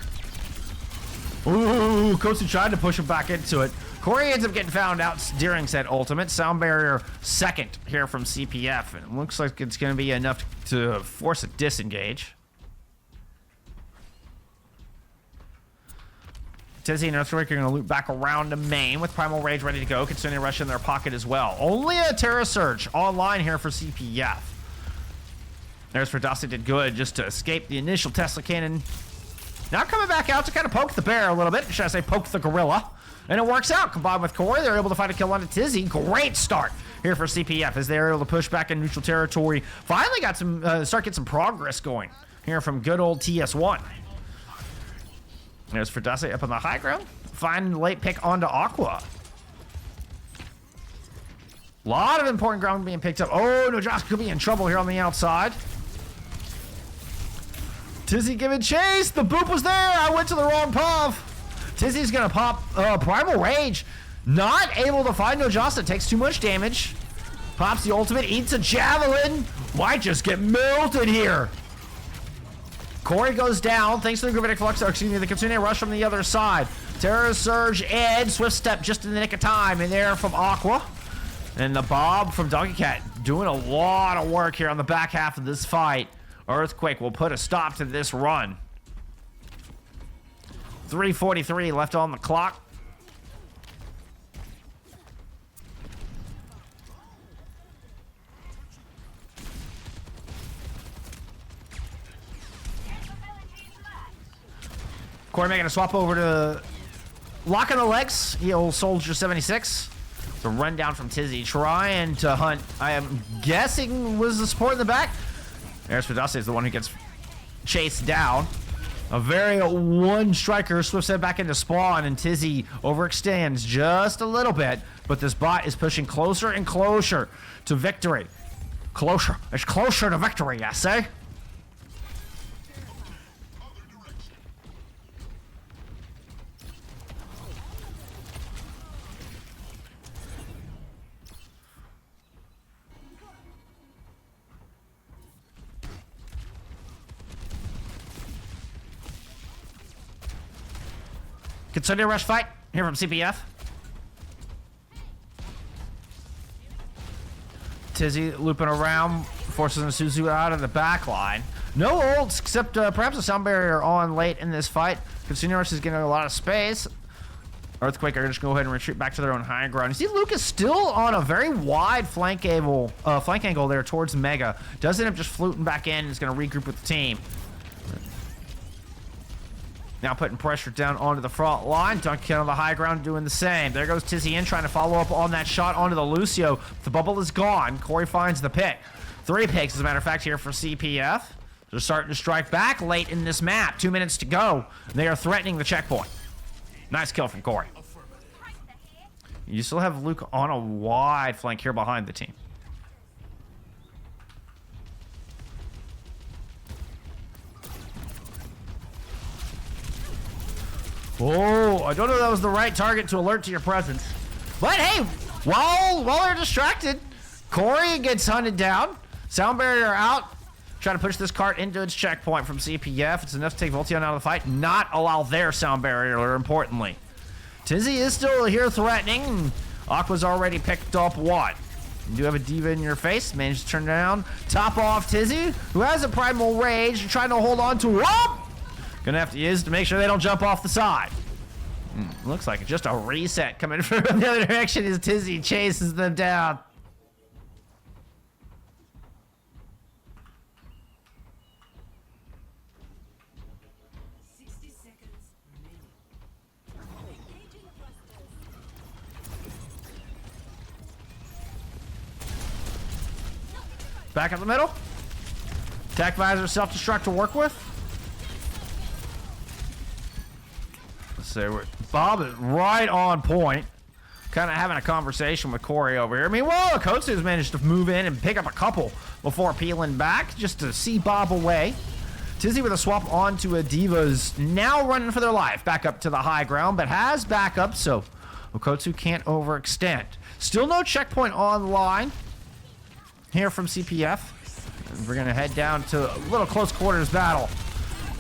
S1: Ooh, Kotsu tried to push him back into it. Corey ends up getting found out during said ultimate. Sound barrier second here from CPF. And it looks like it's going to be enough to force a disengage. Tizzy and Earthquake are going to loop back around to main with Primal Rage ready to go. Kitsune Rush in their pocket as well. Only a Terra Surge online here for CPF. There's Ferdase did good just to escape the initial Tesla cannon. Now coming back out to kind of poke the bear a little bit. Should I say poke the gorilla? And it works out. Combined with Corey, they're able to find a kill onto Tizzy. Great start here for CPF as they're able to push back in neutral territory. Finally got some, start getting some progress going here from good old TS1. There's Ferdase up on the high ground. Finding the late pick onto Aqua. A lot of important ground being picked up. Oh, no, Josh could be in trouble here on the outside. Tizzy giving chase. The boop was there. I went to the wrong puff. Tizzy's going to pop Primal Rage. Not able to find Nojasa. Takes too much damage. Pops the ultimate. Eats a javelin. Might just get melted here. Corey goes down. Thanks to the Gravitic Flux. Excuse me, the Kitsune Rush from the other side. Terror Surge in. Swift Step just in the nick of time in there from Aqua. And the Bob from Donkey Cat doing a lot of work here on the back half of this fight. Earthquake will put a stop to this run. 3:43 left on the clock. Corey making a swap over to locking the legs. He'll Soldier 76. The run down from Tizzy trying to hunt. I am guessing was the support in the back. Eris Fadase is the one who gets chased down. A very one striker swift set back into spawn, and Tizzy overextends just a little bit, but this bot is pushing closer and closer to victory. Closer. It's closer to victory, I say. Kitsune rush fight here from CPF. Tizzy looping around, forces Suzu out of the back line. No ults, except perhaps a sound barrier on late in this fight. Kitsune rush is getting a lot of space. Earthquake are just going to go ahead and retreat back to their own high ground. You see Lucas still on a very wide flank angle there towards Mega. Does end up just fluting back in and is going to regroup with the team. Now putting pressure down onto the front line. Donkey Cat on the high ground doing the same. There goes Tizzy in trying to follow up on that shot onto the Lucio. The bubble is gone. Corey finds the pick. 3 picks, as a matter of fact, here for CPF. They're starting to strike back late in this map. 2 minutes to go. They are threatening the checkpoint. Nice kill from Corey. You still have Luke on a wide flank here behind the team. Oh, I don't know if that was the right target to alert to your presence. But hey, while they're distracted, Corey gets hunted down. Sound barrier out. Trying to push this cart into its checkpoint from CPF. It's enough to take Voltion out of the fight. Not allow their sound barrier, importantly. Tizzy is still here threatening. Aqua's already picked up what? You do have a diva in your face. Managed to turn down. Top off Tizzy, who has a primal rage. Trying to hold on to. Whoop! Gonna have to use to make sure they don't jump off the side. Looks like just a reset coming from the other direction as Tizzy chases them down. Back up the middle. Attack visor self-destruct to work with. Bob is right on point. Kind of having a conversation with Corey over here. Meanwhile, Kotsu's managed to move in and pick up a couple before peeling back just to see Bob away. Tizzy with a swap onto a Diva's now running for their life. Back up to the high ground, but has backup, so Okotsu can't overextend. Still no checkpoint online here from CPF. And we're going to head down to a little close quarters battle.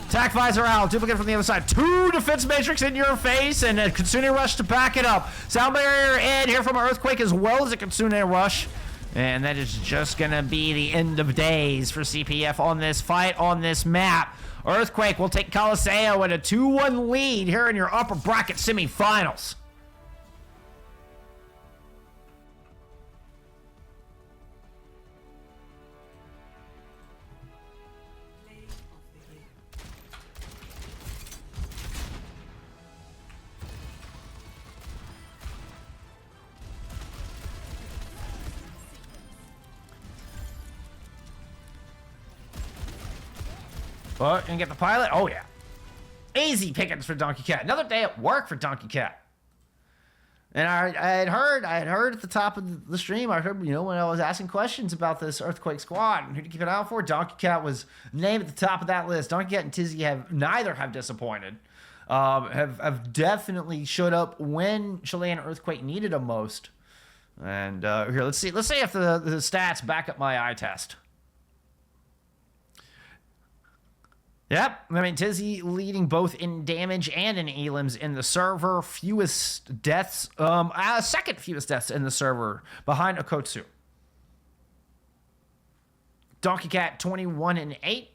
S1: Attack visor out, duplicate from the other side. 2 defense matrix in your face, and a Kitsune rush to back it up. Sound barrier in here from Earthquake as well as a Kitsune rush. And that is just gonna be the end of days for CPF on this fight, on this map. Earthquake will take Coliseo at a 2-1 lead here in your upper bracket semifinals. Oh, and get the pilot? Oh, yeah. Easy pickings for Donkey Cat. Another day at work for Donkey Cat. And I had heard at the top of the stream, I heard, when I was asking questions about this Earthquake squad and who to keep an eye out for, Donkey Cat was named at the top of that list. Donkey Cat and Tizzy neither have disappointed. Have definitely showed up when Chilean Earthquake needed them most. And here, let's see if the stats back up my eye test. Yep, I mean, Tizzy leading both in damage and in elims in the server. Fewest deaths, second fewest deaths in the server behind Okotsu. Donkey Cat 21 and 8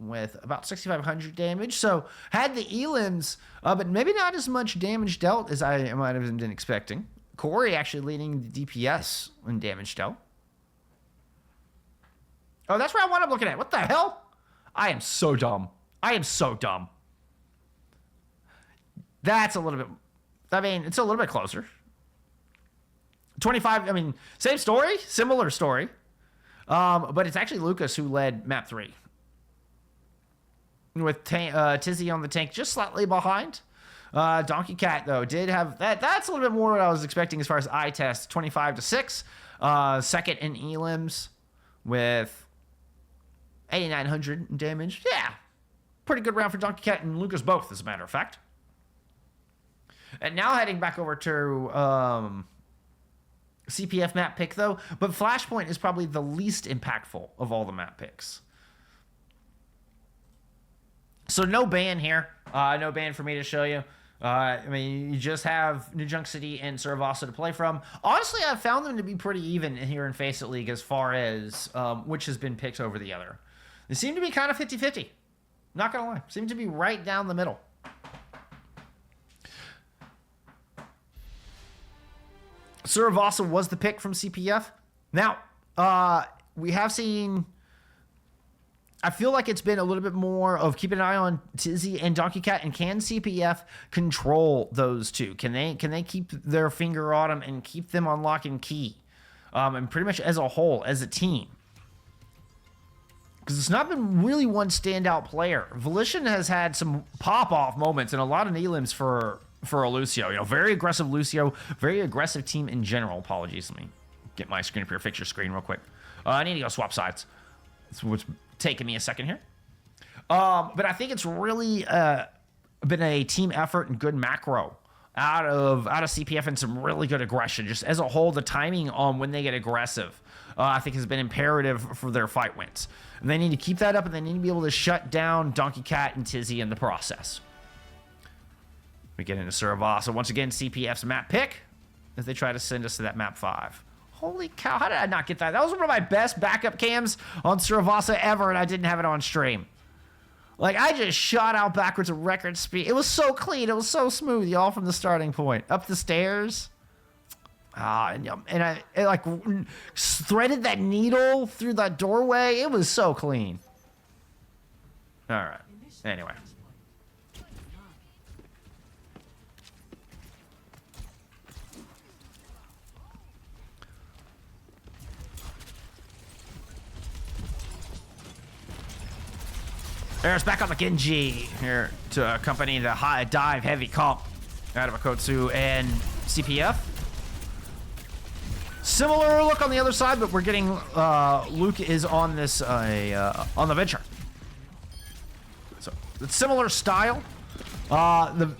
S1: with about 6,500 damage. So had the elims, but maybe not as much damage dealt as I might have been expecting. Corey actually leading the DPS in damage dealt. Oh, that's what I'm looking at. What the hell? I am so dumb. I am so dumb. That's a little bit... I mean, it's a little bit closer. 25... I mean, same story. Similar story. But it's actually Lucas who led map 3. With Tizzy on the tank just slightly behind. Donkey Cat, though, did have... That's a little bit more what I was expecting as far as eye test. 25-6. Second in elims with 8,900 damage. Yeah. Pretty good round for Donkey Cat and Lucas both, as a matter of fact. And now heading back over to CPF map pick, though. But Flashpoint is probably the least impactful of all the map picks. So no ban here. No ban for me to show you. I mean, you just have New Junk City and Saravasa to play from. Honestly, I've found them to be pretty even here in FACEIT League as far as which has been picked over the other. They seem to be kind of 50-50. Not going to lie. Seem to be right down the middle. Saravasa was the pick from CPF. Now, we have seen... I feel like it's been a little bit more of keeping an eye on Tizzy and Donkey Cat, and can CPF control those two? Can they keep their finger on them and keep them on lock and key? And pretty much as a whole, as a team. Because it's not been really one standout player. Volition has had some pop-off moments and a lot of elims for Lucio. You know, very aggressive Lucio, very aggressive team in general. Apologies, let me get my screen up here, fix your screen real quick. I need to go swap sides. That's what's taking me a second here. But I think it's really been a team effort and good macro out of CPF, and some really good aggression. Just as a whole, the timing on when they get aggressive, I think has been imperative for their fight wins. And they need to keep that up, and they need to be able to shut down Donkey Cat and Tizzy in the process. We get into Saravasa. Once again, CPF's map pick as they try to send us to that map 5. Holy cow, how did I not get that? That was one of my best backup cams on Saravasa ever, and I didn't have it on stream. Like, I just shot out backwards at record speed. It was so clean. It was so smooth, y'all, from the starting point. Up the stairs. And I like threaded that needle through that doorway. It was so clean. All right. Anyway. There's back on the Genji here to accompany the high dive heavy comp out of Okotsu and CPF. Similar look on the other side, but we're getting Luke is on this on the Venture. So it's similar style. The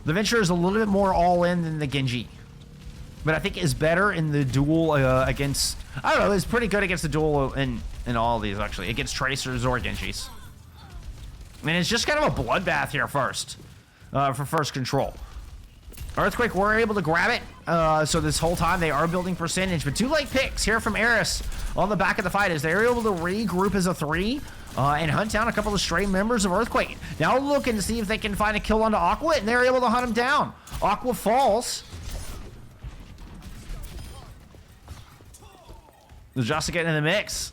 S1: Venture is a little bit more all in than the Genji, but I think is better in the duel against. I don't know. It's pretty good against the duel in all of these actually against Tracers or Genjis. I mean, it's just kind of a bloodbath here first for first control. Earthquake were able to grab it, so this whole time they are building percentage, but 2 late picks here from Eris on the back of the fight as they're able to regroup as a 3 and hunt down a couple of stray members of Earthquake. Now looking to see if they can find a kill onto Aqua, and they're able to hunt him down. Aqua falls. The Josta getting in the mix.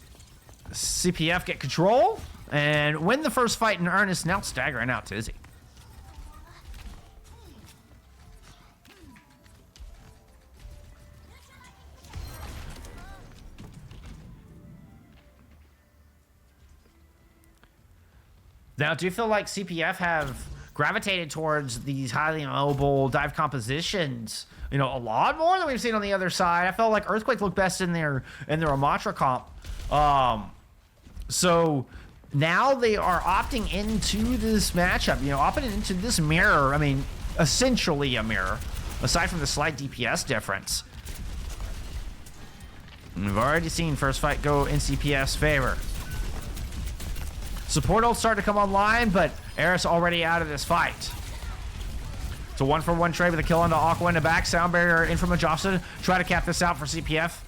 S1: CPF get control and win the first fight in earnest, now staggering out Tizzy. Now, do you feel like CPF have gravitated towards these highly mobile dive compositions, you know, a lot more than we've seen on the other side? I felt like Earthquake looked best in their Amatra comp. So now they are opting into this matchup, you know, opting into this mirror. I mean, essentially a mirror, aside from the slight DPS difference. And we've already seen first fight go in CPF's favor. Support ult starting to come online, but Eris already out of this fight. It's a 1-for-1 trade with a kill onto Aqua in the back. Sound barrier in from Majasa. Try to cap this out for CPF.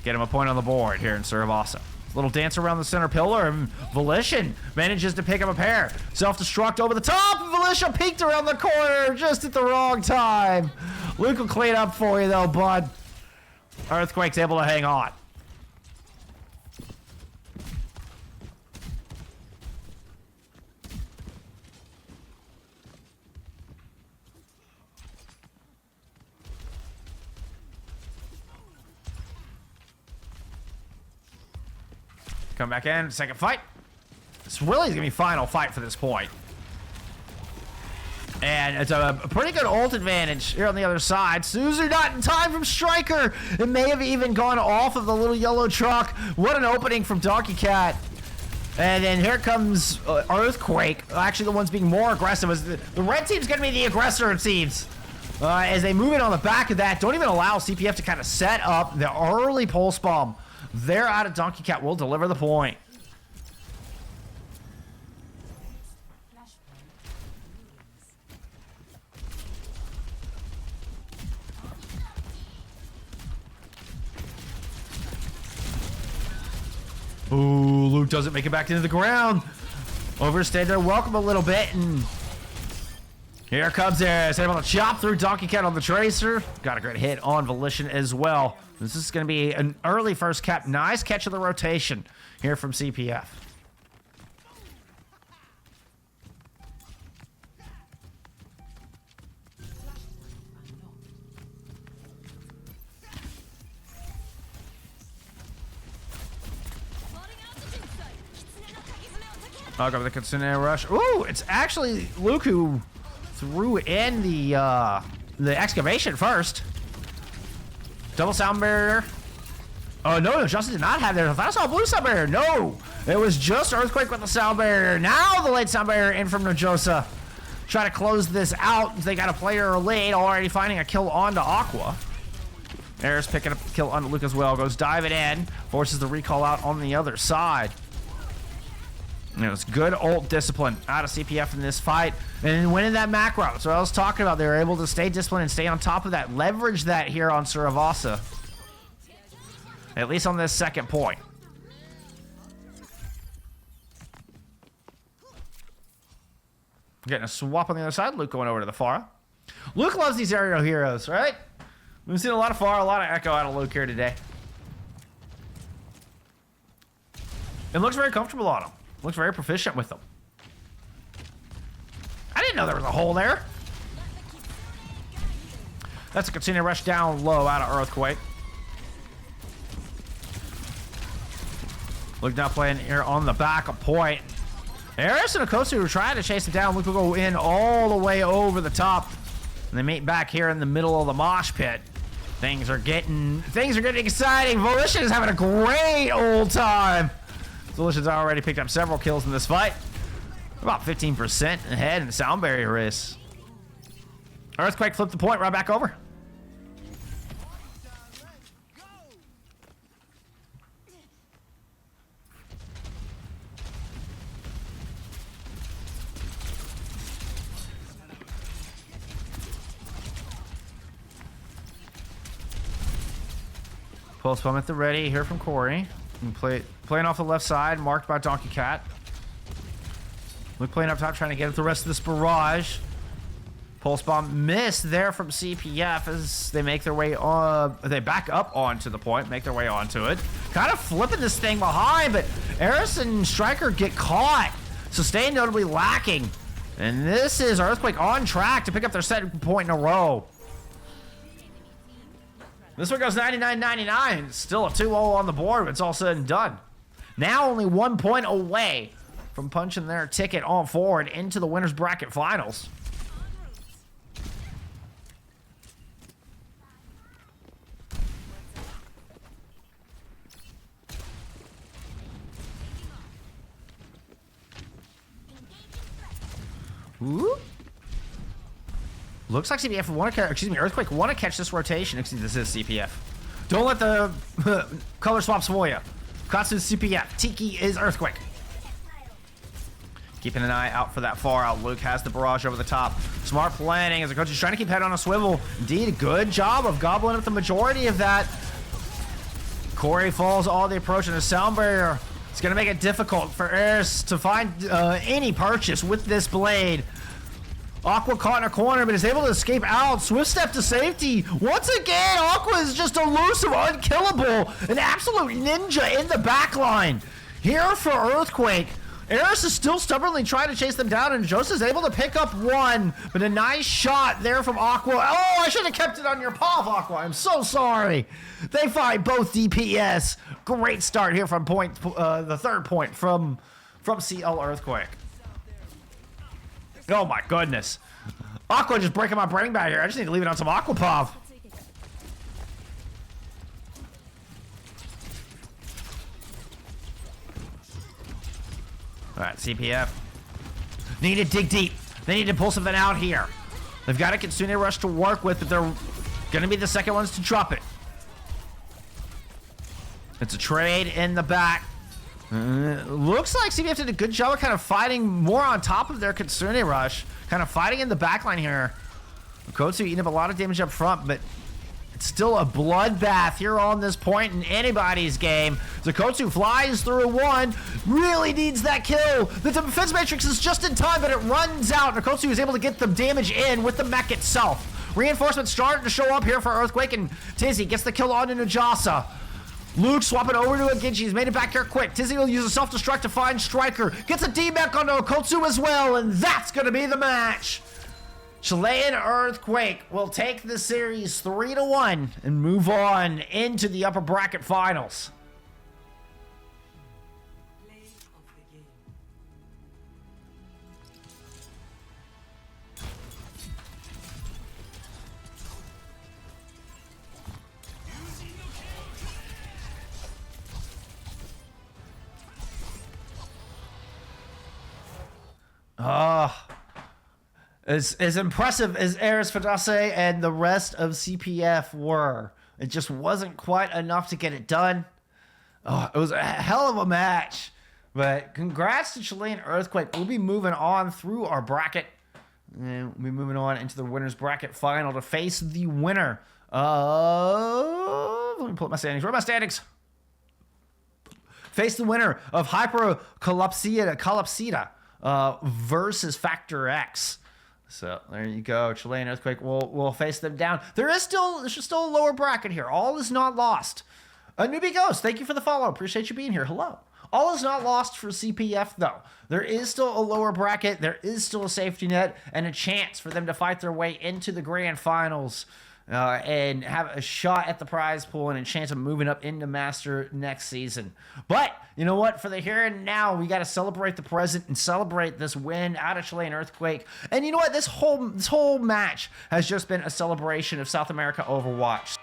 S1: Get him a point on the board here in Saravasa. Little dance around the center pillar, and Volition manages to pick up a pair. Self-destruct over the top. Volition peeked around the corner just at the wrong time. Luke will clean up for you though, bud. Earthquake's able to hang on. Come back in, second fight. This really is gonna be final fight for this point. And it's a pretty good ult advantage here on the other side. Suzu not in time from Striker. It may have even gone off of the little yellow truck. What an opening from Donkey Cat. And then here comes Earthquake. Actually, the one's being more aggressive. As the red team's gonna be the aggressor, it seems. As they move in on the back of that, don't even allow CPF to kind of set up the early pulse bomb. They're out of Donkey Cat. Will deliver the point. Ooh, Luke doesn't make it back into the ground. Overstayed their welcome a little bit, and here comes Eris. Able to chop through Donkey Cat on the Tracer. Got a great hit on Volition as well. This is going to be an early first cap. Nice catch of the rotation here from CPF. I'll go with the Kitsune Rush. Ooh, it's actually Luke who threw in the excavation first. Double sound barrier. Oh, no, Justin did not have that. I thought I saw a blue sound barrier. No, it was just Earthquake with the sound barrier. Now the late sound barrier in from Najosa. Try to close this out. They got a player late, already finding a kill onto Aqua. Eris picking up a kill onto Luke as well. Goes diving in. Forces the recall out on the other side. And it was good ult discipline out of CPF in this fight. And winning that macro. That's what I was talking about. They were able to stay disciplined and stay on top of that. Leverage that here on Saravasa. At least on this second point. Getting a swap on the other side. Luke going over to the Pharah. Luke loves these aerial heroes, right? We've seen a lot of Pharah, a lot of Echo out of Luke here today. It looks very comfortable on him. Looks very proficient with them. I didn't know there was a hole there. That's a Kitsune Rush down low out of Earthquake. Luke now playing here on the back of point. Eris and Okosu are trying to chase him down. Luke will go in all the way over the top. And they meet back here in the middle of the mosh pit. Things are getting exciting. Volition is having a great old time. Volition's already picked up several kills in this fight. About 15% ahead in the sound barrier race. Earthquake flipped the point right back over. Pulse bomb at the ready here from Corey. And playing off the left side, marked by Donkey Cat. Luke playing up top, trying to get at the rest of this barrage. Pulse bomb missed there from CPF as they make their way on. They back up onto the point, make their way onto it. Kind of flipping this thing behind, but Eris and Striker get caught. Sustain notably lacking. And this is Earthquake on track to pick up their second point in a row. This one goes 99-99. Still a 2-0 on the board when it's all said and done. Now only 1 point away from punching their ticket on forward into the winner's bracket finals. Ooh. Looks like CPF want to, excuse me, Earthquake want to catch this rotation. Excuse me, this is CPF. Don't let the color swaps fool you. Katsu's CPF. Tiki is Earthquake. Keeping an eye out for that far out. Luke has the barrage over the top. Smart planning as the coach is trying to keep head on a swivel. Indeed, a good job of gobbling up the majority of that. Corey falls all the approach in a sound barrier. It's going to make it difficult for Eris to find any purchase with this blade. Aqua caught in a corner, but is able to escape out. Swift step to safety. Once again, Aqua is just elusive, unkillable. An absolute ninja in the back line. Here for Earthquake. Eris is still stubbornly trying to chase them down, and Joseph is able to pick up one, but a nice shot there from Aqua. Oh, I should have kept it on your paw, Aqua. I'm so sorry. They find both DPS. Great start here from the third point from CL Earthquake. Oh my goodness. Aqua just breaking my brain back here. I just need to leave it on some Aqua Pav. All right, CPF. They need to dig deep. They need to pull something out here. They've got a Kitsune Rush to work with, but they're going to be the second ones to drop it. It's a trade in the back. Looks like CPF did a good job of kind of fighting more on top of their Kitsune Rush. Kind of fighting in the back line here. Kotsu eating up a lot of damage up front, but it's still a bloodbath here on this point in anybody's game. Zakotsu flies through one, really needs that kill. The defense matrix is just in time, but it runs out. Nakotsu is able to get the damage in with the mech itself. Reinforcements starting to show up here for Earthquake, and Tizzy gets the kill on to Najasa. Luke swapping over to a Genji. He's made it back here quick. Tizzy will use a self-destruct to find Striker. Gets a D-mech onto Okotsu as well, and that's going to be the match. Chilean Earthquake will take the series 3-1 and move on into the upper bracket finals. As impressive as Eris Fadase and the rest of CPF were, it just wasn't quite enough to get it done. Oh, it was a hell of a match. But congrats to Chilean Earthquake. We'll be moving on through our bracket. And we'll be moving on into the winner's bracket final to face the winner of... Let me pull up my standings. Where are my standings? Face the winner of Hypercolapsida versus Factor X. So there you go. Chilean Earthquake will face them down. There's still a lower bracket here. All is not lost. A Newbie Ghost, thank you for the follow. Appreciate you being here. Hello. All is not lost for CPF, though. There is still a lower bracket. There is still a safety net and a chance for them to fight their way into the grand finals and have a shot at the prize pool and a chance of moving up into Master next season. But you know what? For the here and now, we got to celebrate the present and celebrate this win out of Chilean Earthquake. And you know what? This whole match has just been a celebration of South America Overwatch.